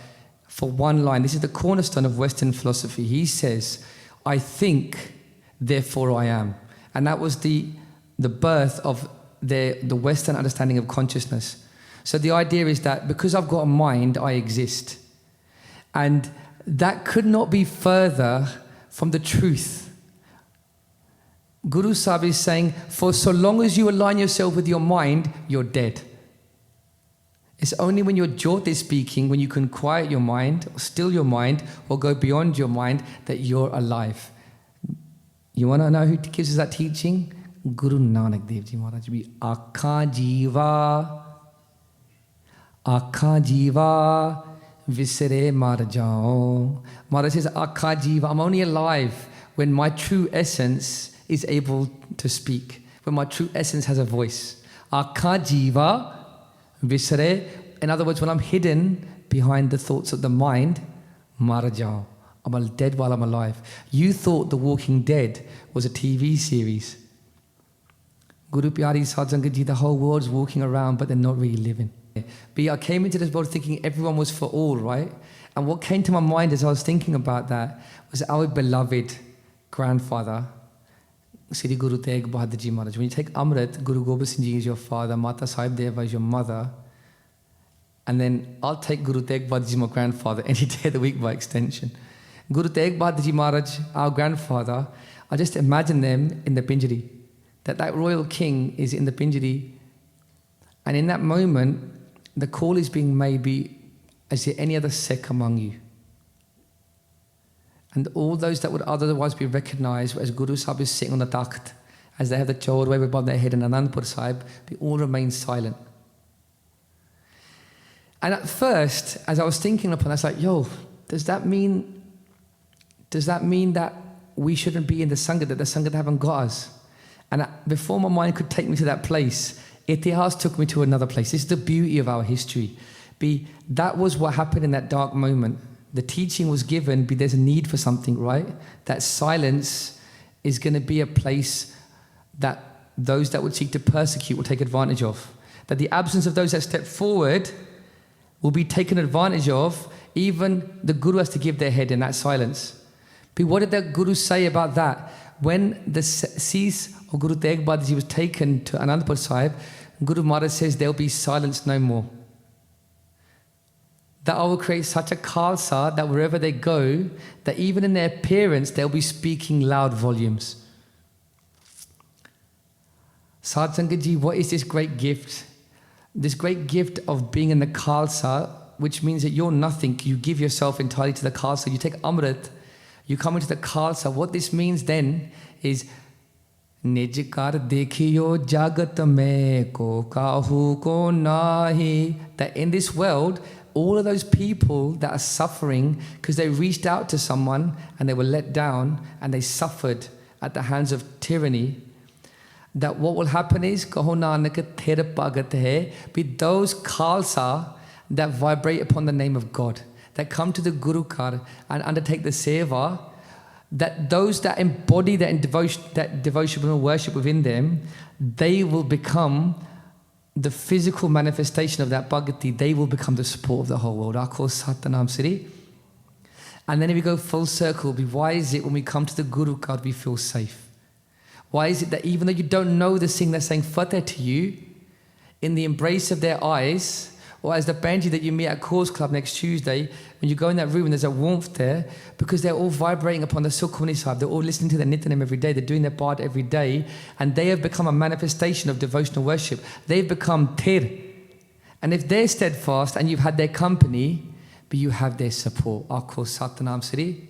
for one line. This is the cornerstone of Western philosophy. He says, I think, therefore I am. And that was the birth of the Western understanding of consciousness. So the idea is that because I've got a mind, I exist. And that could not be further from the truth. Guru Sahib is saying, for so long as you align yourself with your mind, you're dead. It's only when your jyot is speaking, when you can quiet your mind, or still your mind, or go beyond your mind, that you're alive. You want to know who gives us that teaching? Guru Nanak Dev Ji Maharaj. Akha jiva visare mar jao. Maharaj says, Akha jiva, I'm only alive when my true essence is able to speak, when my true essence has a voice. Akha jiva visare. In other words, when I'm hidden behind the thoughts of the mind, mar jao. I'm dead while I'm alive. You thought The Walking Dead was a TV series. Guru Pyari Sadhsangat Ji, the whole world's walking around, but they're not really living. But I came into this world thinking everyone was for all, right? And what came to my mind as I was thinking about that was our beloved grandfather, Sri Guru Tegh Bahadur Ji Maharaj. When you take Amrit, Guru Gobind Singh Ji is your father, Mata Sahib Deva is your mother, and then I'll take Guru Tegh Bahadur Ji, my grandfather, any day of the week by extension. Guru Tegh Bahadur Ji Maharaj, our grandfather, I just imagine them in the Pinjari. That royal king is in the Pinjari, and in that moment, the call is being made, be, is there any other Sikh among you? And all those that would otherwise be recognized as Guru Sahib is sitting on the takht, as they have the chor wave above their head in Anandpur Sahib, they all remain silent. And at first, as I was thinking upon it, I was like, yo, does that mean that we shouldn't be in the Sangha, that the Sangha haven't got us? And before my mind could take me to that place, Itihas took me to another place. This is the beauty of our history. That was what happened in that dark moment. The teaching was given, there's a need for something, right? That silence is going to be a place that those that would seek to persecute will take advantage of. That the absence of those that step forward will be taken advantage of. Even the Guru has to give their head in that silence. But what did the Guru say about that? when the cease of Guru Tegh Bahadur Ji was taken to Anandpur Sahib, Guru Maharaj says there will be silence no more. That I will create such a Khalsa that wherever they go, that even in their appearance, they'll be speaking loud volumes. Sadh Sangat Ji, what is this great gift? This great gift of being in the Khalsa, which means that you're nothing. You give yourself entirely to the Khalsa. You take Amrit, you come into the Khalsa. What this means then is Nij Kar Dekhio Jagat mein ko kahu ko nahi. That in this world, all of those people that are suffering because they reached out to someone and they were let down and they suffered at the hands of tyranny, that what will happen is Kaho Nanak Thir Bhagat hai, be those Khalsa that vibrate upon the name of God, that come to the Guru Kar and undertake the seva, that those that embody that devotional worship within them, they will become the physical manifestation of that bhagati. They will become the support of the whole world. I call Satanam Siri. And then if we go full circle, why is it when we come to the Guru Kar we feel safe? Why is it that even though you don't know the thing that's saying Fateh to you, in the embrace of their eyes, or as the Benji that you meet at Cause Club next Tuesday, when you go in that room and there's a warmth there, because they're all vibrating upon the Sukhmani Sahib, they're all listening to their Nityanem every day, they're doing their part every day, and they have become a manifestation of devotional worship. They've become Tir. And if they're steadfast and you've had their company, but you have their support, Akho Satanam Sri,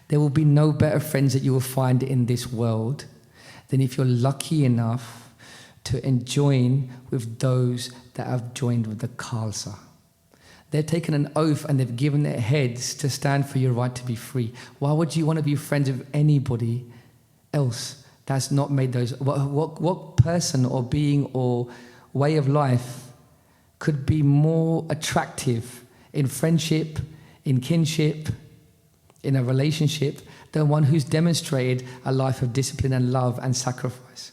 there will be no better friends that you will find in this world than if you're lucky enough to join with those that have joined with the Khalsa. They've taken an oath and they've given their heads to stand for your right to be free. Why would you want to be friends with anybody else that's not made those? What person or being or way of life could be more attractive in friendship, in kinship, in a relationship, than one who's demonstrated a life of discipline and love and sacrifice?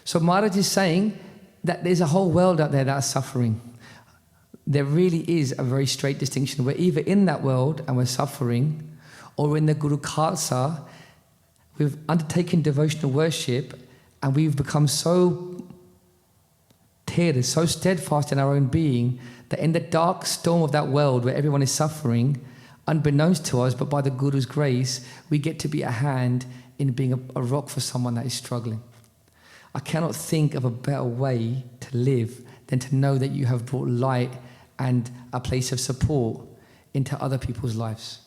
So Maharaj is saying that there's a whole world out there that's suffering. There really is a very straight distinction. We're either in that world and we're suffering, or we're in the Guru Khalsa, we've undertaken devotional worship and we've become so tear, so steadfast in our own being, that in the dark storm of that world where everyone is suffering, unbeknownst to us, but by the Guru's grace, we get to be a hand in being a rock for someone that is struggling. I cannot think of a better way to live than to know that you have brought light and a place of support into other people's lives.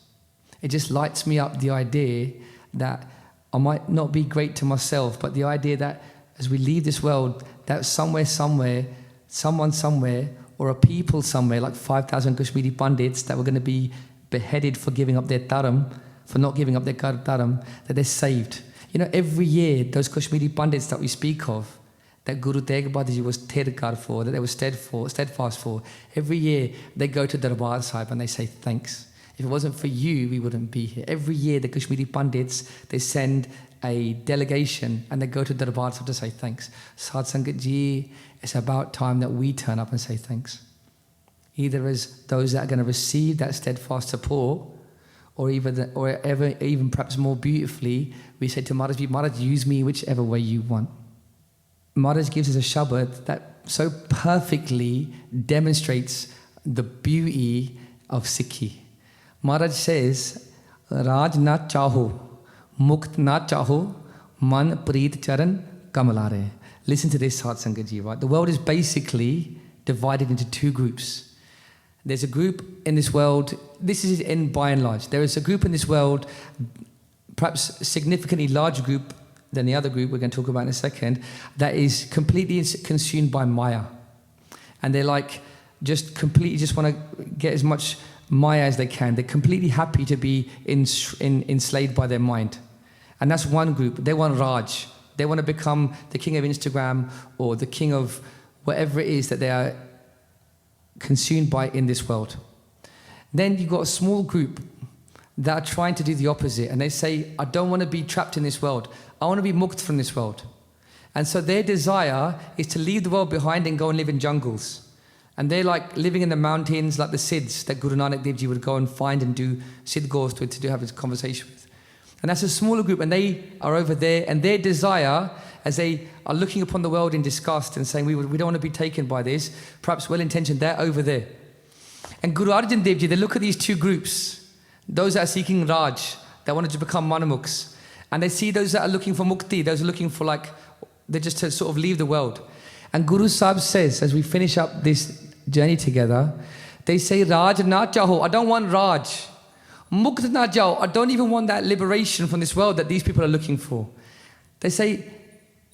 It just lights me up, the idea that I might not be great to myself, but the idea that as we leave this world, that somewhere, someone somewhere, or a people somewhere, like 5,000 Kashmiri Pandits that were going to be beheaded for giving up their dharam, for not giving up their dharam, that they're saved. You know, every year, those Kashmiri Pandits that we speak of, that Guru Tegh Bahadur Ji was Tirkar for, that they were steadfast for, every year they go to Darbar Sahib and they say thanks. If it wasn't for you, we wouldn't be here. Every year, the Kashmiri Pandits, they send a delegation and they go to Darbar Sahib to say thanks. Sadh Sangat Ji, it's about time that we turn up and say thanks. Either as those that are going to receive that steadfast support, or even perhaps more beautifully, we say to Maharaj, use me whichever way you want. Maharaj gives us a shabad that so perfectly demonstrates the beauty of Sikhi. Maharaj says, Raj na chaho, mukt na chaho, man preet charan kamalare. Listen to this, Sadh Sangat Ji, right? The world is basically divided into two groups. There's a group in this world, this is in by and large, there is a group in this world, perhaps a significantly larger group than the other group we're going to talk about in a second, that is completely consumed by Maya. And they're like, just want to get as much Maya as they can. They're completely happy to be enslaved by their mind. And that's one group. They want Raj. They want to become the king of Instagram or the king of whatever it is that they are consumed by in this world. Then you've got a small group that are trying to do the opposite, and they say, I don't want to be trapped in this world. I want to be mukt from this world. And so their desire is to leave the world behind and go and live in jungles. And they're like living in the mountains like the Siddhs that Guru Nanak Dev Ji would go and find and do Siddh Ghosts with, to have his conversation with. And that's a smaller group, and they are over there, and their desire, as they are looking upon the world in disgust and saying, we don't want to be taken by this, perhaps well-intentioned, they're over there. And Guru Arjan Dev Ji, they look at these two groups, those that are seeking Raj, that wanted to become Manamukhs, and they see those that are looking for Mukti, those who are looking for they're just to sort of leave the world. And Guru Sahib says, as we finish up this journey together, they say, Raj na chaho, I don't want Raj. Mukt na jao, I don't even want that liberation from this world that these people are looking for. They say,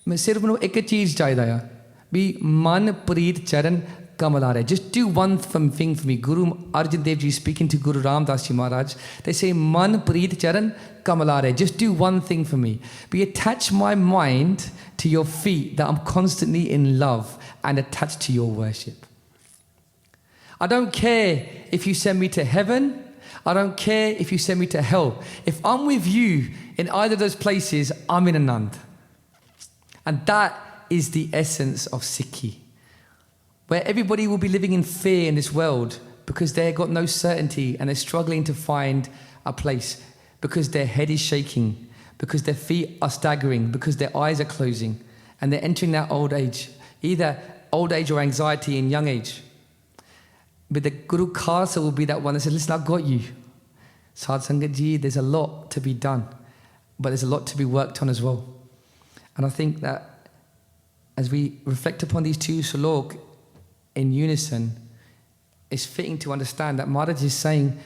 sirf nu ek cheez chahida hai, be man preet charan kamalare. Just do one thing for me. Guru Arjan Dev Ji speaking to Guru Ramdas Ji Maharaj. They say, man preet charan kamalare. Just do one thing for me. Be attach my mind to your feet, that I'm constantly in love and attached to your worship. I don't care if you send me to heaven. I don't care if you send me to hell. If I'm with you in either of those places, I'm in Anand. And that is the essence of Sikhi, where everybody will be living in fear in this world because they've got no certainty and they're struggling to find a place, because their head is shaking, because their feet are staggering, because their eyes are closing, and they're entering that old age, either old age or anxiety in young age. But the Guru Khalsa will be that one that says, listen, I've got you. Sadh Sangat Ji, there's a lot to be done, but there's a lot to be worked on as well. And I think that as we reflect upon these two salok in unison, it's fitting to understand that Maharaj is saying,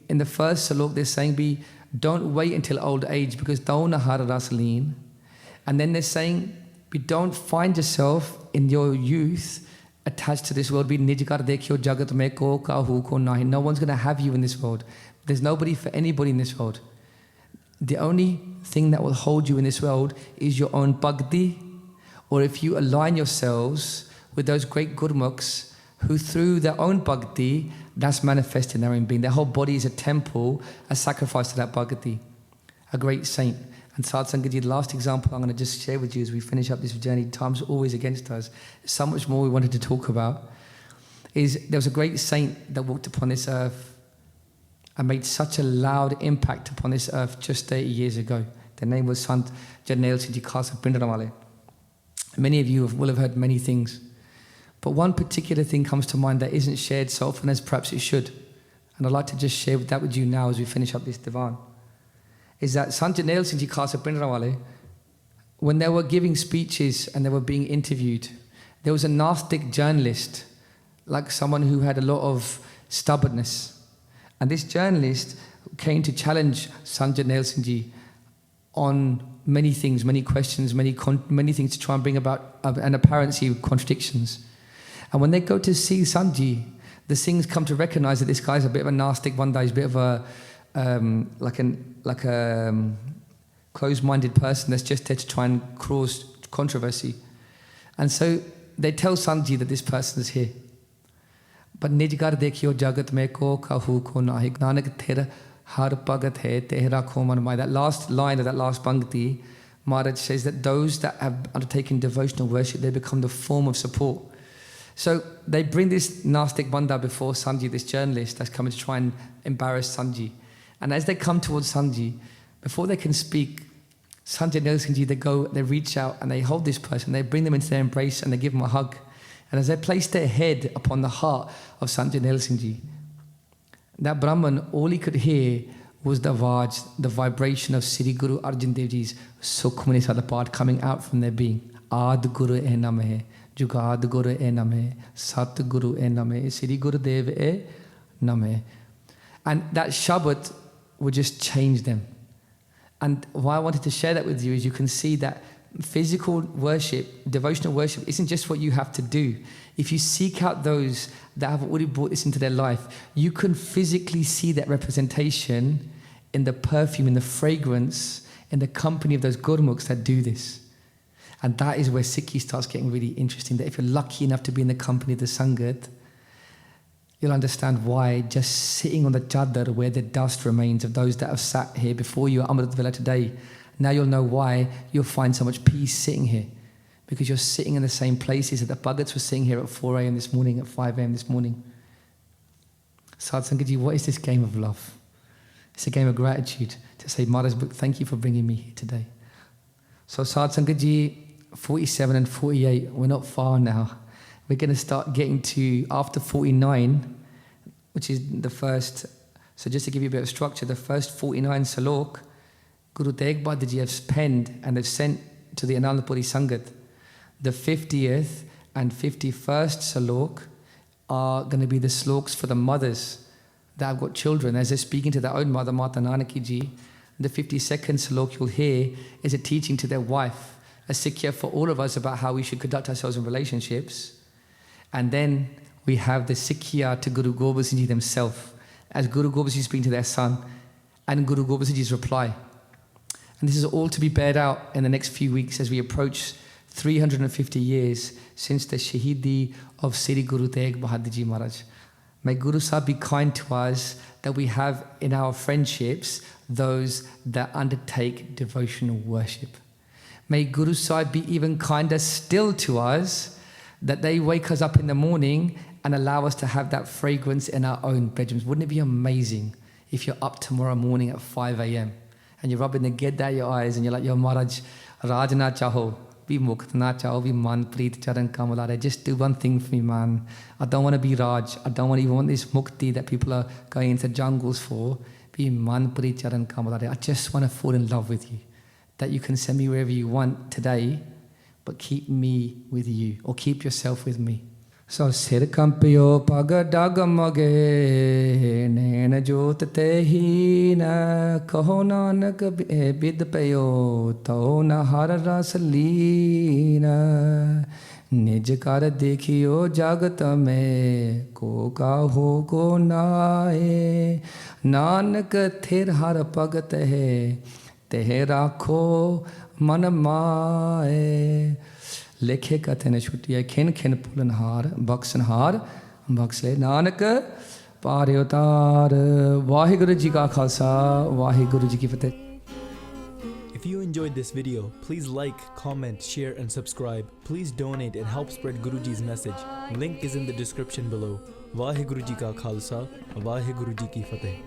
in the first salok, they're saying, don't wait until old age, because dauna har rasaleen. And then they're saying, don't find yourself in your youth attached to this world. Be Nij Kar Dekhio jagat mein ko kahu ko nahi. No one's going to have you in this world. There's nobody for anybody in this world. The only thing that will hold you in this world is your own bhakti, or if you align yourselves with those great gurmukhs who through their own bhakti, that's manifested in their own being. Their whole body is a temple, a sacrifice to that bhakti. A great saint. And Sadh Sangat Ji, the last example I'm going to just share with you as we finish up this journey, time's always against us, so much more we wanted to talk about, is there was a great saint that walked upon this earth and made such a loud impact upon this earth just 30 years ago. Their name was Sant Jarnail Singh Ji. Many of you will have heard many things, but one particular thing comes to mind that isn't shared so often as perhaps it should. And I'd like to just share that with you now as we finish up this divan. Is that Sant Jarnail Singh Ji, when they were giving speeches and they were being interviewed, there was a Gnostic journalist, like someone who had a lot of stubbornness. And this journalist came to challenge Sant Jarnail Singh Ji on many things, many questions, many things to try and bring about an apparency of contradictions. And when they go to see Sanji, the Singhs come to recognize that this guy's a bit of a Gnostic one day, he's a bit of a closed-minded person that's just there to try and cause controversy. And so they tell Sanji that this person is here. But Nij Kar Dekhio jagat mein ko kahu ko nahi. Nanak tera har bhagat hai tehra ko man mai. That last line of that last bhakti, Maharaj says that those that have undertaken devotional worship, they become the form of support. So they bring this Gnostic Banda before Sanji, this journalist that's coming to try and embarrass Sanji. And as they come towards Sanji, before they can speak, Sant Jarnail Singh Ji, they reach out and they hold this person, they bring them into their embrace and they give them a hug. And as they place their head upon the heart of Sant Jarnail Singh Ji, that Brahman, all he could hear was the Vaj, the vibration of Sri Guru Arjan Dev Ji's Sukhmani Sadapad coming out from their being. Ad Guru e Namahe, Jugad Guru e Namahe, Sat Guru e Namahe, Sri Guru Dev e Namahe. And that Shabad would just change them. And why I wanted to share that with you is you can see that physical worship, devotional worship, isn't just what you have to do. If you seek out those that have already brought this into their life, you can physically see that representation in the perfume, in the fragrance, in the company of those gurmukhs that do this. And that is where Sikhi starts getting really interesting, that if you're lucky enough to be in the company of the Sangat, you'll understand why just sitting on the chadar where the dust remains of those that have sat here before you at Amrit Villa today, now you'll know why you'll find so much peace sitting here. because you're sitting in the same places that the Bhagats were sitting here at 4 a.m. this morning, at 5 a.m. this morning. Sadhu Sangat Ji, what is this game of love? It's a game of gratitude to say, Maharaj, thank you for bringing me here today. So Sadhu Sangat Ji, 47 and 48, we're not far now. We're going to start getting to after 49, which is the first. So just to give you a bit of structure, the first 49 salok, Guru Tegh Bahadur Ji have penned and they've sent to the Anandapuri Sangat. The 50th and 51st salok are going to be the sloks for the mothers that have got children as they're speaking to their own mother, Mata Nanaki Ji. The 52nd salok you'll hear is a teaching to their wife, a sikya for all of us about how we should conduct ourselves in relationships. And then we have the sikya to Guru Gobind Singh Ji themselves, as Guru Gobind Singh Ji speaking to their son, and Guru Gobind Singh Ji's reply. And this is all to be bared out in the next few weeks as we approach 350 years since the Shahidi of Sri Guru Tegh Bahadur Ji Maharaj. May Guru Sahib be kind to us that we have in our friendships those that undertake devotional worship. May Guru Sahib be even kinder still to us that they wake us up in the morning and allow us to have that fragrance in our own bedrooms. Wouldn't it be amazing if you're up tomorrow morning at 5 a.m. and you're rubbing the ged out your eyes and you're like, Yo Maharaj, Raj na chaho, be mukt na chaho, be man preet charan kamalare. Just do one thing for me, man. I don't want to be Raj. I don't even want this mukti that people are going into jungles for. Be man preet charan kamalare. I just want to fall in love with you. That you can send me wherever you want today, but keep me with you, or keep yourself with me. So sir Kampio paga dagmag naina jot tehi na kaho Nanak bid payo to na har ras leena Nij Kar Dekhio jagat mein ko kaho ko naaye Nanak thir har pagat hai teh rakho man maaye Lekhe kathe ne छुटिया खिन खिन पुलनहार बख्शनहार बख्शे नानक पारे उतार वाहिगुरु जी का खालसा वाहिगुरु जी की फतेह. If you enjoyed this video, please like, comment, share and subscribe. Please donate and help spread Guruji's message. Link is in the description below. Vaheguru Ji ka Khalsa, Vaheguru Ji ki Fateh.